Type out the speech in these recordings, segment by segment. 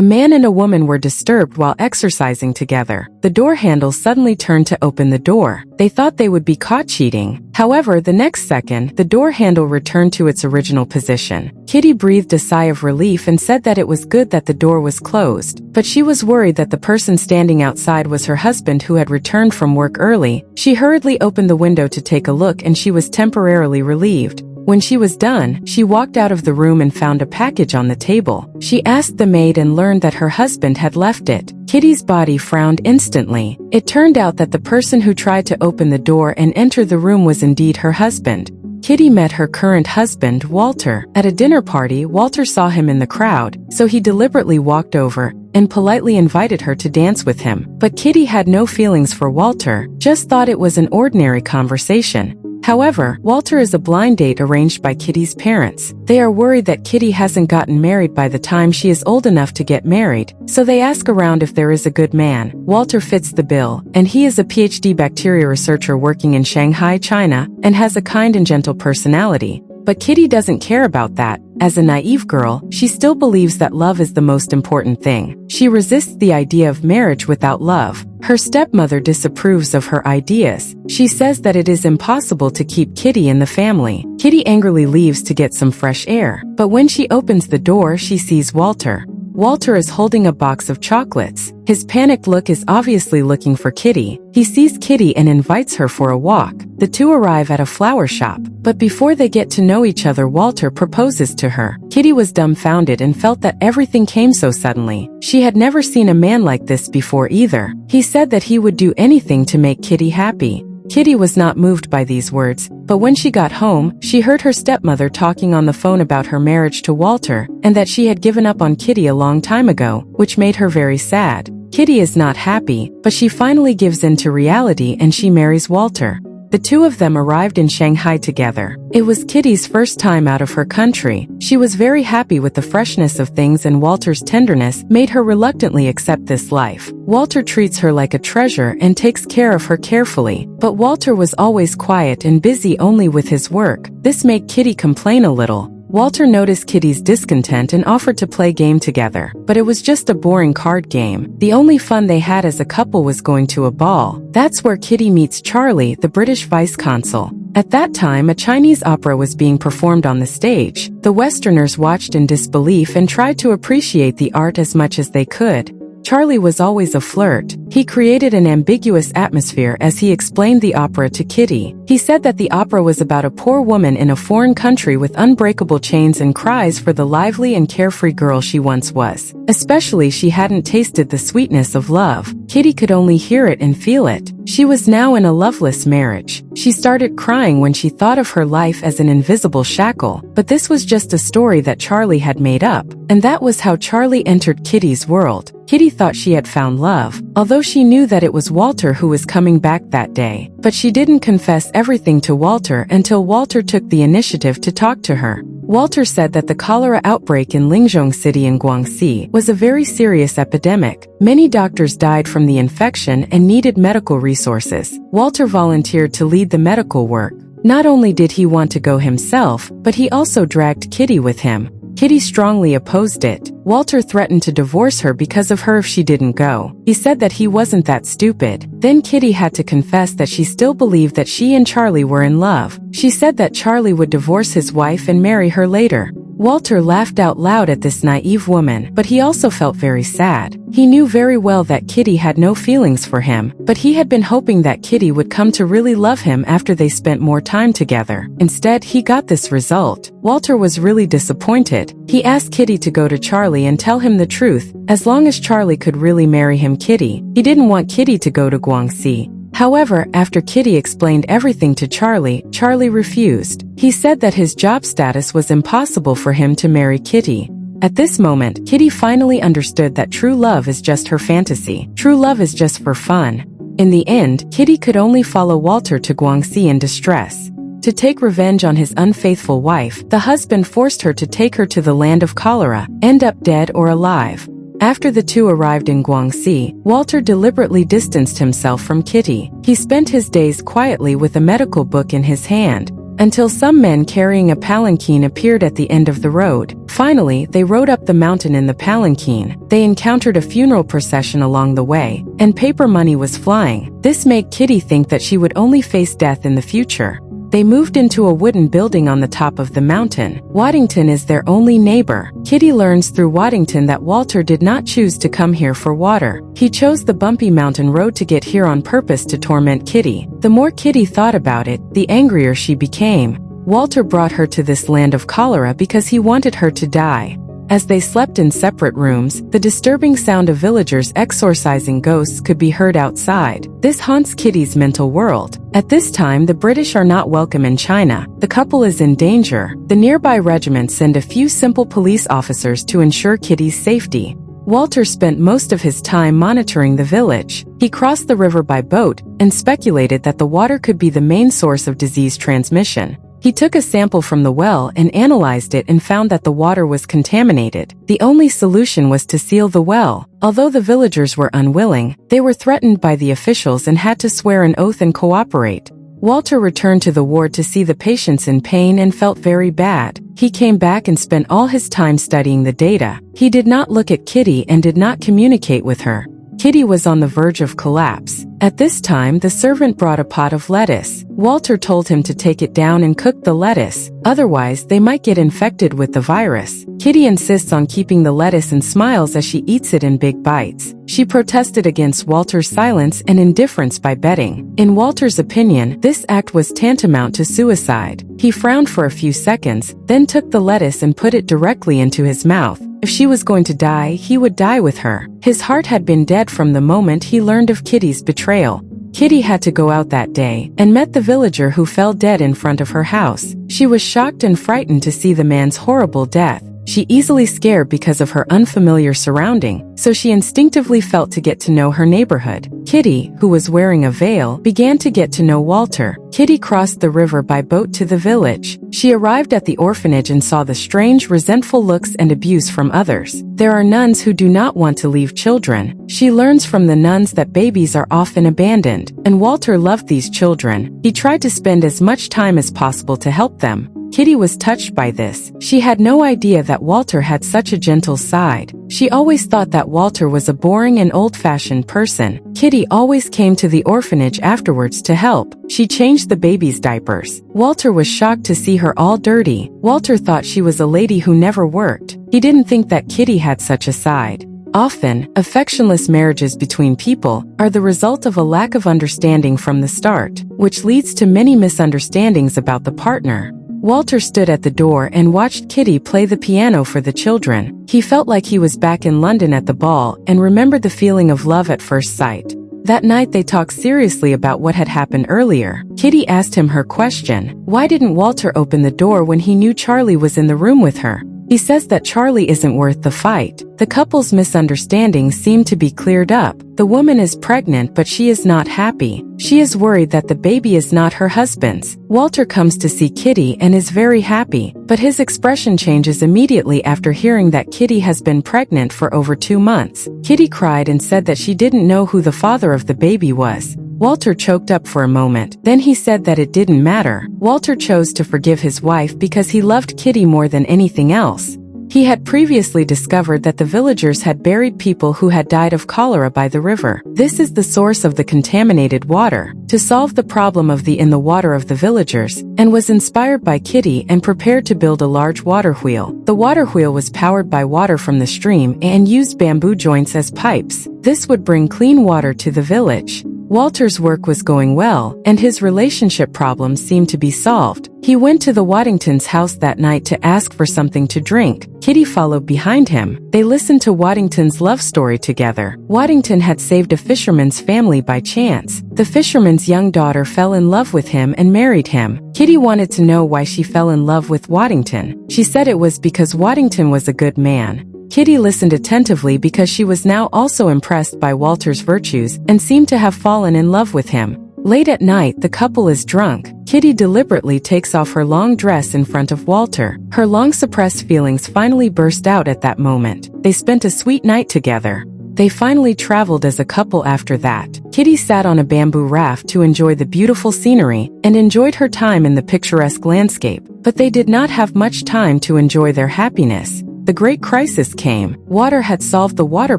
A man and a woman were disturbed while exercising together. The door handle suddenly turned to open the door. They thought they would be caught cheating. However, the next second, the door handle returned to its original position. Kitty breathed a sigh of relief and said that it was good that the door was closed, but she was worried that the person standing outside was her husband who had returned from work early. She hurriedly opened the window to take a look and she was temporarily relieved. When she was done, she walked out of the room and found a package on the table. She asked the maid and learned that her husband had left it. Kitty's body frowned instantly. It turned out that the person who tried to open the door and enter the room was indeed her husband. Kitty met her current husband, Walter. At a dinner party, Walter saw him in the crowd, so he deliberately walked over and politely invited her to dance with him. But Kitty had no feelings for Walter, just thought it was an ordinary conversation. However, Walter is a blind date arranged by Kitty's parents. They are worried that Kitty hasn't gotten married by the time she is old enough to get married, so they ask around if there is a good man. Walter fits the bill, and he is a PhD bacteria researcher working in Shanghai, China, and has a kind and gentle personality. But Kitty doesn't care about that. As a naive girl, she still believes that love is the most important thing. She resists the idea of marriage without love. Her stepmother disapproves of her ideas. She says that it is impossible to keep Kitty in the family. Kitty angrily leaves to get some fresh air. But when she opens the door, she sees Walter. Walter is holding a box of chocolates. His panicked look is obviously looking for Kitty. He sees Kitty and invites her for a walk. The two arrive at a flower shop, but before they get to know each other, Walter proposes to her. Kitty was dumbfounded and felt that everything came so suddenly. She had never seen a man like this before either. He said that he would do anything to make Kitty happy. Kitty was not moved by these words, but when she got home, she heard her stepmother talking on the phone about her marriage to Walter, and that she had given up on Kitty a long time ago, which made her very sad. Kitty is not happy, but she finally gives in to reality and she marries Walter. The two of them arrived in Shanghai together. It was Kitty's first time out of her country. She was very happy with the freshness of things, and Walter's tenderness made her reluctantly accept this life. Walter treats her like a treasure and takes care of her carefully, but Walter was always quiet and busy only with his work. This made Kitty complain a little. Walter noticed Kitty's discontent and offered to play game together, but it was just a boring card game. The only fun they had as a couple was going to a ball. That's where Kitty meets Charlie, the British vice-consul. At that time, a Chinese opera was being performed on the stage. The Westerners watched in disbelief and tried to appreciate the art as much as they could. Charlie was always a flirt. He created an ambiguous atmosphere as he explained the opera to Kitty. He said that the opera was about a poor woman in a foreign country with unbreakable chains and cries for the lively and carefree girl she once was. Especially she hadn't tasted the sweetness of love. Kitty could only hear it and feel it. She was now in a loveless marriage. She started crying when she thought of her life as an invisible shackle. But this was just a story that Charlie had made up. And that was how Charlie entered Kitty's world. Kitty thought she had found love, although she knew that it was Walter who was coming back that day. But she didn't confess everything to Walter until Walter took the initiative to talk to her. Walter said that the cholera outbreak in Lingzhong City in Guangxi was a very serious epidemic. Many doctors died from the infection and needed medical resources. Walter volunteered to lead the medical work. Not only did he want to go himself, but he also dragged Kitty with him. Kitty strongly opposed it. Walter threatened to divorce her because of her if she didn't go. He said that he wasn't that stupid. Then Kitty had to confess that she still believed that she and Charlie were in love. She said that Charlie would divorce his wife and marry her later. Walter laughed out loud at this naive woman, but he also felt very sad. He knew very well that Kitty had no feelings for him, but he had been hoping that Kitty would come to really love him after they spent more time together. Instead, he got this result. Walter was really disappointed. He asked Kitty to go to Charlie and tell him the truth. As long as Charlie could really marry him, Kitty. He didn't want Kitty to go to Guangxi. However, after Kitty explained everything to Charlie, Charlie refused. He said that his job status was impossible for him to marry Kitty. At this moment, Kitty finally understood that true love is just her fantasy. True love is just for fun. In the end, Kitty could only follow Walter to Guangxi in distress. To take revenge on his unfaithful wife, the husband forced her to take her to the land of cholera, end up dead or alive. After the two arrived in Guangxi, Walter deliberately distanced himself from Kitty. He spent his days quietly with a medical book in his hand. until some men carrying a palanquin appeared at the end of the road. Finally, they rode up the mountain in the palanquin. They encountered a funeral procession along the way, and paper money was flying. This made Kitty think that she would only face death in the future. They moved into a wooden building on the top of the mountain. Waddington is their only neighbor. Kitty learns through Waddington that Walter did not choose to come here for water. He chose the bumpy mountain road to get here on purpose to torment Kitty. The more Kitty thought about it, the angrier she became. Walter brought her to this land of cholera because he wanted her to die. As they slept in separate rooms, the disturbing sound of villagers exorcising ghosts could be heard outside. This haunts Kitty's mental world. At this time, the British are not welcome in China. The couple is in danger. The nearby regiments send a few simple police officers to ensure Kitty's safety. Walter spent most of his time monitoring the village. He crossed the river by boat and speculated that the water could be the main source of disease transmission. He took a sample from the well and analyzed it and found that the water was contaminated. The only solution was to seal the well. Although the villagers were unwilling, they were threatened by the officials and had to swear an oath and cooperate. Walter returned to the ward to see the patients in pain and felt very bad. He came back and spent all his time studying the data. He did not look at Kitty and did not communicate with her. Kitty was on the verge of collapse. At this time, the servant brought a pot of lettuce. Walter told him to take it down and cook the lettuce, otherwise they might get infected with the virus. Kitty insists on keeping the lettuce and smiles as she eats it in big bites. She protested against Walter's silence and indifference by betting. In Walter's opinion, this act was tantamount to suicide. He frowned for a few seconds, then took the lettuce and put it directly into his mouth. If she was going to die, he would die with her. His heart had been dead from the moment he learned of Kitty's betrayal. Kitty had to go out that day and met the villager who fell dead in front of her house. She was shocked and frightened to see the man's horrible death. She easily scared because of her unfamiliar surrounding, so she instinctively felt to get to know her neighborhood. Kitty, who was wearing a veil, began to get to know Walter. Kitty crossed the river by boat to the village. She arrived at the orphanage and saw the strange, resentful looks and abuse from others. There are nuns who do not want to leave children. She learns from the nuns that babies are often abandoned, and Walter loved these children. He tried to spend as much time as possible to help them. Kitty was touched by this. She had no idea that Walter had such a gentle side. She always thought that Walter was a boring and old-fashioned person. Kitty always came to the orphanage afterwards to help. She changed the baby's diapers. Walter was shocked to see her all dirty. Walter thought she was a lady who never worked. He didn't think that Kitty had such a side. Often, affectionless marriages between people are the result of a lack of understanding from the start, which leads to many misunderstandings about the partner. Walter stood at the door and watched Kitty play the piano for the children. He felt like he was back in London at the ball and remembered the feeling of love at first sight. That night they talked seriously about what had happened earlier. Kitty asked him her question. Why didn't Walter open the door when he knew Charlie was in the room with her? He says that Charlie isn't worth the fight. The couple's misunderstandings seem to be cleared up. The woman is pregnant, but she is not happy. She is worried that the baby is not her husband's. Walter comes to see Kitty and is very happy, but his expression changes immediately after hearing that Kitty has been pregnant for over 2 months. Kitty cried and said that she didn't know who the father of the baby was. Walter choked up for a moment. Then he said that it didn't matter. Walter chose to forgive his wife because he loved Kitty more than anything else. He had previously discovered that the villagers had buried people who had died of cholera by the river. This is the source of the contaminated water. To solve the problem of the in the water of the villagers, and was inspired by Kitty and prepared to build a large water wheel. The water wheel was powered by water from the stream and used bamboo joints as pipes. This would bring clean water to the village. Walter's work was going well, and his relationship problems seemed to be solved. He went to the Waddingtons' house that night to ask for something to drink. Kitty followed behind him. They listened to Waddington's love story together. Waddington had saved a fisherman's family by chance. The fisherman's young daughter fell in love with him and married him. Kitty wanted to know why she fell in love with Waddington. She said it was because Waddington was a good man. Kitty listened attentively because she was now also impressed by Walter's virtues and seemed to have fallen in love with him. Late at night, the couple is drunk. Kitty deliberately takes off her long dress in front of Walter. Her long-suppressed feelings finally burst out at that moment. They spent a sweet night together. They finally traveled as a couple after that. Kitty sat on a bamboo raft to enjoy the beautiful scenery and enjoyed her time in the picturesque landscape, but they did not have much time to enjoy their happiness. The great crisis came. Water had solved the water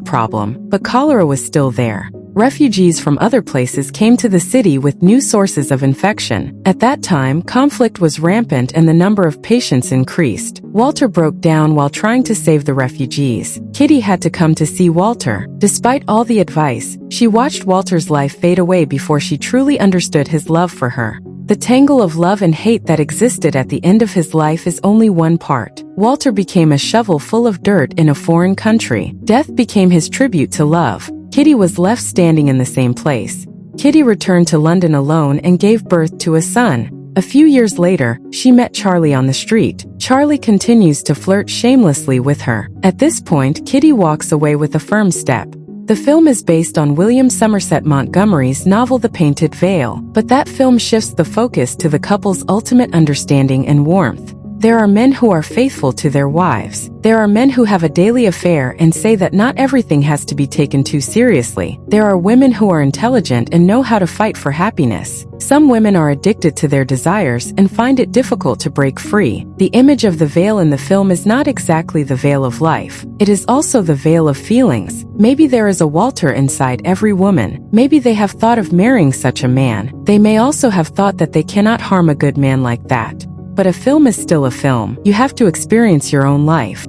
problem, but cholera was still there. Refugees from other places came to the city with new sources of infection. At that time, conflict was rampant and the number of patients increased. Walter broke down while trying to save the refugees. Kitty had to come to see Walter. Despite all the advice, she watched Walter's life fade away before she truly understood his love for her. The tangle of love and hate that existed at the end of his life is only one part. Walter became a shovel full of dirt in a foreign country. Death became his tribute to love. Kitty was left standing in the same place. Kitty returned to London alone and gave birth to a son. A few years later, she met Charlie on the street. Charlie continues to flirt shamelessly with her. At this point, Kitty walks away with a firm step. The film is based on William Somerset Montgomery's novel The Painted Veil, but that film shifts the focus to the couple's ultimate understanding and warmth. There are men who are faithful to their wives. There are men who have a daily affair and say that not everything has to be taken too seriously. There are women who are intelligent and know how to fight for happiness. Some women are addicted to their desires and find it difficult to break free. The image of the veil in the film is not exactly the veil of life. It is also the veil of feelings. Maybe there is a Walter inside every woman. Maybe they have thought of marrying such a man. They may also have thought that they cannot harm a good man like that. But a film is still a film. You have to experience your own life.